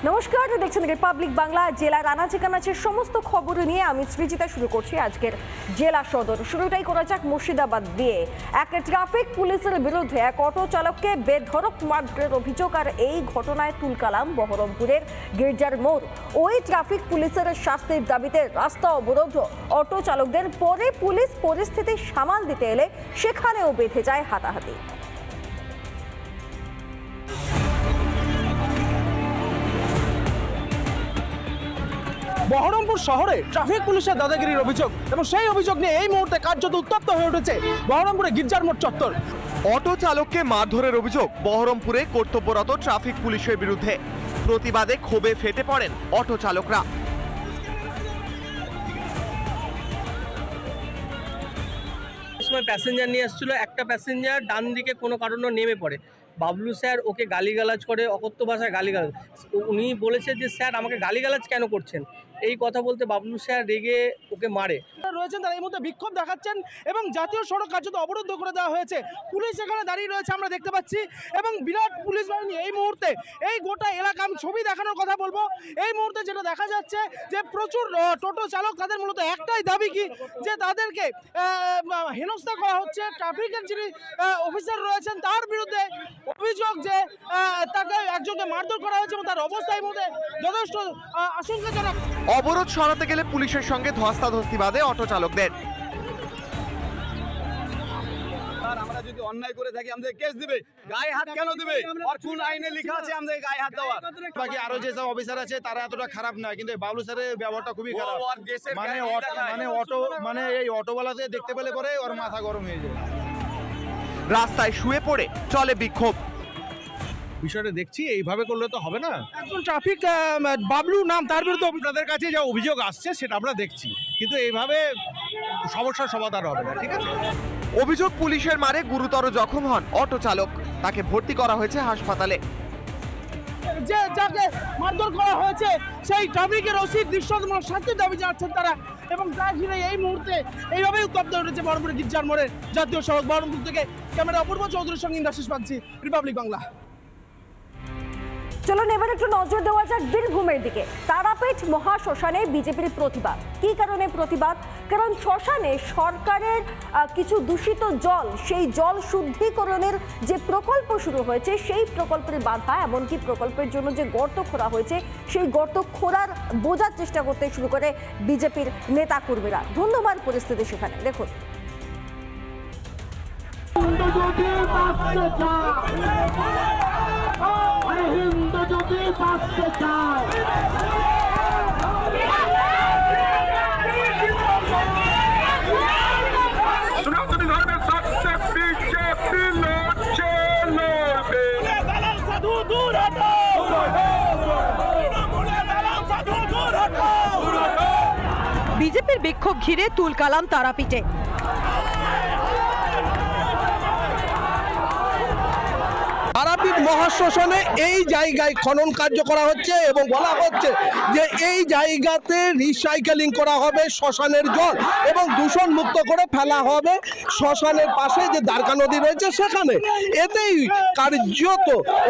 নমস্কার, দেখছেন রিপাবলিক বাংলা। জেলার আনাচে কানাচের সমস্ত খবর নিয়ে আমি সৃজিতা শুরু করছি আজকের জেলা সদর। শুরুটাই করা যাক মুর্শিদাবাদ দিয়ে। এক ট্রাফিক পুলিশের বিরুদ্ধে এক অটো চালককে বেধড়ক মারধরের অভিযোগ, আর এই ঘটনায় তুলকালাম বহরমপুরের গির্জার মোড়। ওই ট্রাফিক পুলিশের শাস্তির দাবিতে রাস্তা অবরোধ অটো চালকদের। পরে পুলিশ পরিস্থিতি সামাল দিতে এলে সেখানেও বেঁধে যায় হাতাহাতি। বহরমপুর শহরে ট্রাফিক পুলিশের দাদাগিরির অভিযোগ, এবং সেই অভিযোগ নিয়ে এই মুহূর্তে কার্যত উত্তপ্ত হয়ে উঠেছে বহরমপুরে গির্জার মোড় চত্বর। অটো চালককে মারধরের অভিযোগ বহরমপুরে কর্তব্যরত ট্রাফিক পুলিশের বিরুদ্ধে। প্রতিবাদে ক্ষোভে ফেটে পড়েন অটো চালকরা। সময় প্যাসেঞ্জার নিয়ে আসছিল, একটা প্যাসেঞ্জার ডান দিকে কোনো কারণে নেমে পড়ে। বাবলু স্যার ওকে গালিগালাজ করে, অকথ্য ভাষায় গালিগালাজ। উনি বলেছে যে স্যার আমাকে গালিগালাজ কেন করছেন, এই কথা বলতে বাবলু স্যার রেগে ওকে মারে। রয়েছেন তারা এই মুহূর্তে বিক্ষোভ দেখাচ্ছেন এবং জাতীয় সড়ক কার্যত অবরুদ্ধ করে দেওয়া হয়েছে। পুলিশ এখানে দাঁড়িয়ে রয়েছে আমরা দেখতে পাচ্ছি, এবং বিরাট পুলিশ বাহিনী এই মুহূর্তে এই গোটা এলাকা। আমি ছবি দেখানোর কথা বলবো। এই মুহূর্তে যেটা দেখা যাচ্ছে যে প্রচুর টোটো চালক, তাদের মূলত একটাই দাবি কি, যে তাদেরকে হেনস্থা করা হচ্ছে। ট্রাফিকের যিনি অফিসার রয়েছেন তার বিরুদ্ধে অভিযোগ যে তাকে একজনকে মারধর করা হয়েছে, এবং তার অবস্থা এই মুহূর্তে যথেষ্ট আশঙ্কাজনক। অবরোধ সরাতে গেলে পুলিশের সঙ্গে ধস্তাধস্তি বাঁধে অটো চালকদের। আমরা যদি অন্যায় করে থাকি আমাদের কেস দিবে, গায়ে হাত কেন দিবে? আর কোন আইনে লেখা আছে আমাদের গায়ে হাত দেওয়ার? বাকি আরো যেসব অফিসার আছে তারা এতটা খারাপ না, কিন্তু বাবলু স্যারের ব্যবহারটা খুবই খারাপ। মানে এই অটোওয়ালাতে দেখতে পেলে পরে ওর মাথা গরম হয়ে যায়। রাস্তায় শুয়ে পড়ে চলে বিক্ষোভ। বিষয়টা দেখছি এইভাবে করলে তো হবে না। একজন ট্রাফিক বাবলু নাম, তার বিরুদ্ধে আপনাদের কাছে যা অভিযোগ আসছে সেটা আমরা দেখছি, কিন্তু এইভাবে সমস্যার সমাধান হবে না, ঠিক আছে? অভিযোগ পুলিশের মারে গুরুতর জখম হন অটো চালক। তাকে ভর্তি করা হয়েছে হাসপাতালে। যে যাকে মারধর করা হয়েছে সেই ট্রাফিকের ওসির দৃশ্যমান শাস্তির দাবি জানাচ্ছেন তারা, এবং তার ঘিরে এই মুহূর্তে এইভাবেই উত্তপ্ত উঠেছে বহরমপুরের গির্জার মোড়ের জাতীয় সড়ক। বহরমপুর থেকে ক্যামেরা অপূর্ব চৌধুরীর সঙ্গে ইন্দ্রাশিস পাচ্ছি, রিপাবলিক বাংলা। চলুন এবার একটু নজর দেওয়া যাক বীরভূমের দিকে। তারাপীঠ মহাশ্মশানে বিজেপির প্রতিবাদ। কি কারণে প্রতিবাদ? কারণ শ্মশানে সরকারের কিছু দূষিত জল, সেই জল শুদ্ধিকরণের যে প্রকল্প শুরু হয়েছে সেই প্রকল্পের বাধা, এমনকি প্রকল্পের জন্য যে গর্ত খোঁড়া হয়েছে সেই গর্ত খোঁড়ার বোঝার চেষ্টা করতে শুরু করে বিজেপির নেতাকর্মীরা। ধন্যবাদ পরিস্থিতি সেখানে দেখুন। বিজেপির বিক্ষোভ ঘিরে তুলকালাম তারাপীঠে। তারাপীঠ মহাশ্মশানে এই জায়গায় খনন কার্য করা হচ্ছে, এবং বলা হচ্ছে যে এই জায়গাতে রিসাইকেলিং করা হবে শ্মশানের জল, এবং দূষণ মুক্ত করে ফেলা হবে শ্মশানের পাশে যে দ্বারকা নদী রয়েছে সেখানে। এতেই কার্যত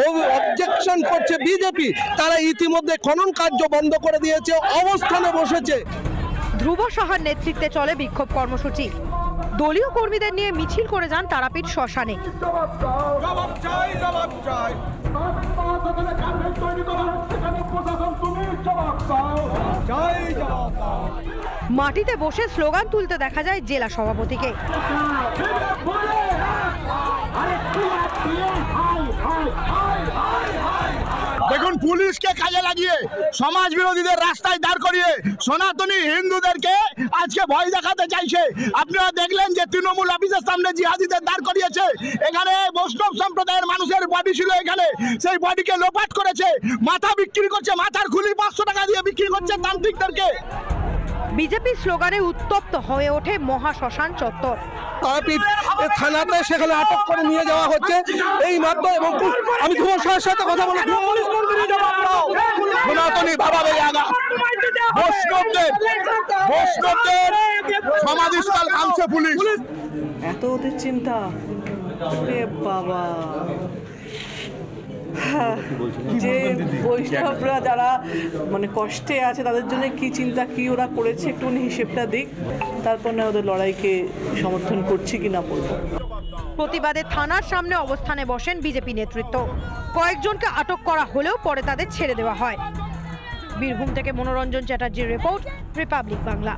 অবজেকশন করছে বিজেপি। তারা ইতিমধ্যে খনন কার্য বন্ধ করে দিয়েছে, অবস্থানে বসেছে। ধ্রুব সাহার নেতৃত্বে চলে বিক্ষোভ কর্মসূচি। দলীয় কর্মীদের নিয়ে মিছিল করে যান তারাপীঠ শ্মশানে। মাটিতে বসে স্লোগান তুলতে দেখা যায় জেলা সভাপতিকে। দেখুন, পুলিশকে কাজে লাগিয়ে সমাজ বিরোধীদের রাস্তায় দাঁড় করিয়ে সনাতনী হিন্দুদেরকে আজকে ভয় দেখাতে চাইছে। আপনারা দেখলেন যে তৃণমূল অফিসের সামনে জিহাদিদের দাঁড় করিয়েছে। এখানে বৈষ্ণব সম্প্রদায়ের মানুষের বডি ছিল, এখানে সেই বডিকে লোপাট করেছে, মাথা বিক্রি করছে, মাথার খুলি 500 টাকা দিয়ে বিক্রি করছে তান্ত্রিকদেরকে। বিজেপি স্লোগানে উত্তপ্ত হয়ে ওঠে মহাশ্মশান চত্বর। তারাপীঠ থানাতে সেখানে আটক করে নিয়ে যাওয়া হচ্ছে এই মাত্র, এবং আমি ধ্রুব সাহের সাথে কথা বলে সনাতনী ভাবাবে আগা বৈষ্ণবদের সমাধিস্থল ভাঙছে পুলিশ। এত ওদের চিন্তা, বাবা যে বৈষ্ণবরা যারা মানে কষ্টে আছে তাদের জন্য কি চিন্তা কি ওরা করেছে একটুখানি হিসেবটা দিক, তারপর না ওদের লড়াইকে সমর্থন করছি কি না করবো। প্রতিবাদে থানার সামনে অবস্থানে বসেন বিজেপি নেতৃত্ব। কয়েকজনকে আটক করা হলেও পরে তাদের ছেড়ে দেওয়া হয়। বীরভূম থেকে মনোরঞ্জন চ্যাটার্জির রিপোর্ট, রিপাবলিক বাংলা।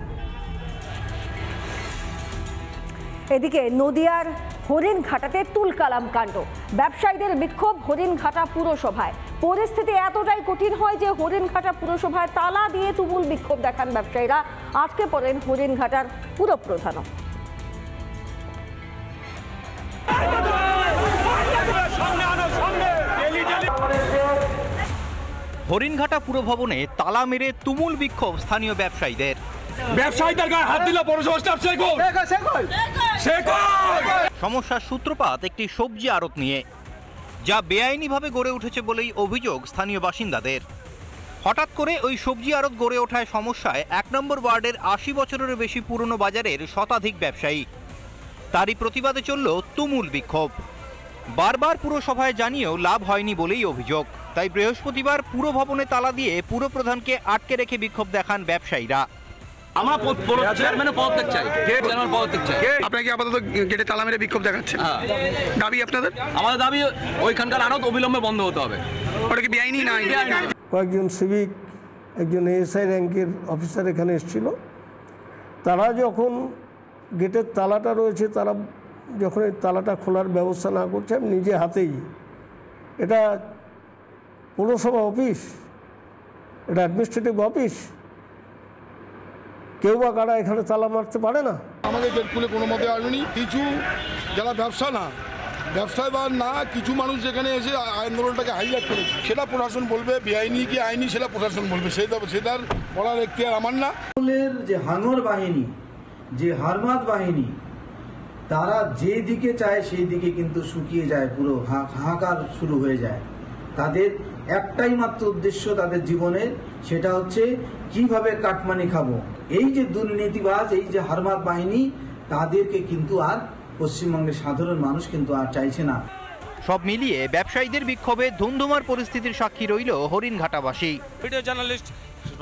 এদিকে নদিয়ার হরিণঘাটাতে তুলকালাম কাণ্ড, ব্যবসায়ীদের বিক্ষোভ হরিণঘাটা পুরসভায়। পরিস্থিতি এতটাই কঠিন হয় যে হরিণঘাটা পুরসভায় তালা দিয়ে তুমুল বিক্ষোভ দেখান ব্যবসায়ীরা। আটকে পড়েন হরিণঘাটার পুরপ্রধানও। হরিণঘাটা পুরভবনে তালা মেরে তুমুল বিক্ষোভ স্থানীয় ব্যবসায়ীদের। ব্যবসায়ীদের গায়ে হাত দিল পৌরসভা স্টাফ সমস্যার সূত্রপাত একটি সবজি আড়ত নিয়ে, যা বেআইনিভাবে গড়ে উঠেছে বলেই অভিযোগ স্থানীয় বাসিন্দাদের। হঠাৎ করে ওই সবজি আড়ত গড়ে ওঠায় সমস্যায় ১ নম্বর ওয়ার্ডের ৮০ বছরের বেশি পুরনো বাজারের শতাধিক ব্যবসায়ী। তারই প্রতিবাদে চলল তুমুল বিক্ষোভ। বারবার পুরসভায় জানিয়েও লাভ হয়নি বলেই অভিযোগ। তাই বৃহস্পতিবার পুরভবনে তালা দিয়ে পুরপ্রধানকে আটকে রেখে বিক্ষোভ দেখান ব্যবসায়ীরা। আপনাকে আপাতত গেটে তালা মেরে বিক্ষোভ দেখাচ্ছেন, দাবি আপনাদের? আমাদের দাবি ওইখানকার আড়ত অবিলম্বে বন্ধ হতে হবে। ওটা কি বেআইনি না? কয়েকজন সিভিক, একজন এএসআই র্যাঙ্কের অফিসার এখানে এসেছিল। তারা যখন গেটের তালাটা রয়েছে, তারা যখন এই তালাটা খোলার ব্যবস্থা না করছে, আমি নিজে হাতেই, এটা পৌরসভা অফিস, এটা অ্যাডমিনিস্ট্রেটিভ অফিস, কেউ বা কারা এখানে তালা মারতে পারে না। আমাদের গেট খুলে কোনো মতে আসবেনি। কিছু যারা ব্যবসায় বা না, কিছু মানুষ যেখানে এসে আন্দোলনটাকে হাইলাইট করেছে, সেটা প্রশাসন বলবে বেআইনি কি আইনি, সেটা প্রশাসন বলবে, সেটার বলার এখতিয়ার আমার না। যে হাঙর বাহিনী, যে হারমাত বাহিনী, তারা যে দিকে চায় সেই দিকে কিন্তু শুকিয়ে যায়, পুরো হাহাকার শুরু হয়ে যায়। তাদের একটাই মাত্র উদ্দেশ্য তাদের জীবনের, সেটা হচ্ছে কিভাবে কাটমানি খাবো। এই যে দুর্নীতিবাজ, এই যে হারমাত বাহিনী, তাদেরকে কিন্তু আর পশ্চিমবঙ্গের সাধারণ মানুষ কিন্তু আর চাইছে না। সব মিলিয়ে ব্যবসায়ীদের বিক্ষোভে ধুন্ধুমার পরিস্থিতির সাক্ষী রইল হরিণঘাটাবাসী। ভিডিও জার্নালিস্ট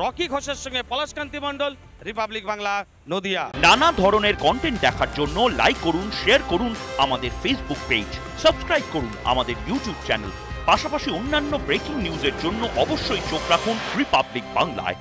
রকি ঘোষের সঙ্গে পলাশকান্তি মণ্ডল, রিপাবলিক বাংলা, নদিয়া। নানা ধরনের কন্টেন্ট দেখার জন্য লাইক করুন, শেয়ার করুন আমাদের ফেসবুক পেজ, সাবস্ক্রাইব করুন আমাদের ইউটিউব চ্যানেল। পাশাপাশি অন্যান্য ব্রেকিং নিউজের জন্য অবশ্যই চোখ রাখুন রিপাবলিক বাংলায়।